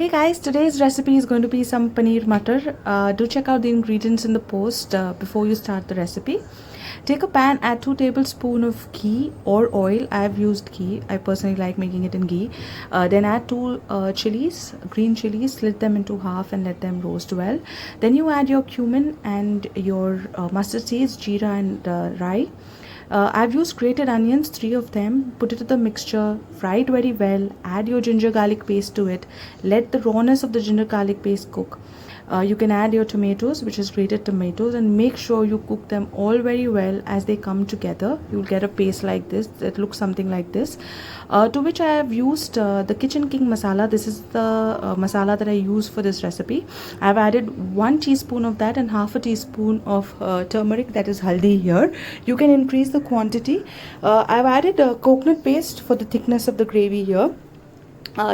Hey guys, today's recipe is going to be some paneer matar. Do check out the ingredients in the post before you start the recipe. Take a pan, add 2 tablespoons of ghee or oil. I have used ghee. I personally like making it in ghee. Then add 2 chilies, green chilies, slit them into half and let them roast well. Then you add your cumin and your mustard seeds, jeera and rye. I've used grated onions, 3 of them. Put it to the mixture, fry it very well. Add your ginger garlic paste to it. Let the rawness of the ginger garlic paste cook. You can add your tomatoes, which is grated tomatoes, and make sure you cook them all very well as they come together. You'll get a paste like this that looks something like this. To which I have used the Kitchen King masala. This is the masala that I use for this recipe. I've added 1 teaspoon of that and half a teaspoon of turmeric, that is haldi here. You can increase the quantity. I've added coconut paste for the thickness of the gravy here.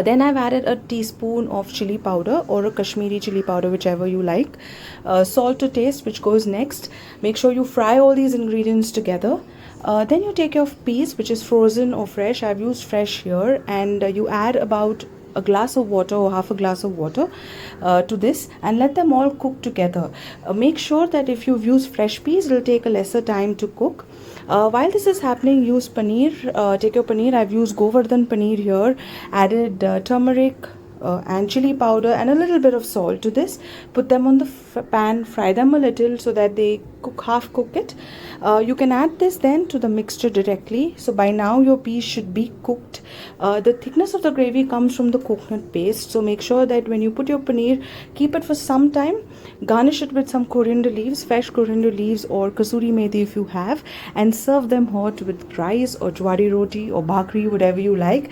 Then I've added a teaspoon of chilli powder or a Kashmiri chilli powder, whichever you like. Salt to taste, which goes next. Make sure you fry all these ingredients together. Then you take your peas, which is frozen or fresh. I've used fresh here, and you add about a glass of water or half a glass of water to this and let them all cook together. Make sure that if you've used fresh peas, it'll take a lesser time to cook. While this is happening, use paneer. Take your paneer. I've used Gowardhan Paneer here. Added turmeric and chilli powder and a little bit of salt to this. Put them on the pan, fry them a little so that they half cook it. You can add this then to the mixture directly. So by now your peas should be cooked. The thickness of the gravy comes from the coconut paste, so make sure that when you put your paneer, keep it for some time. Garnish it with some coriander leaves, fresh coriander leaves, or Kasuri Methi if you have, and serve them hot with rice or jwari roti or Bhakri, whatever you like.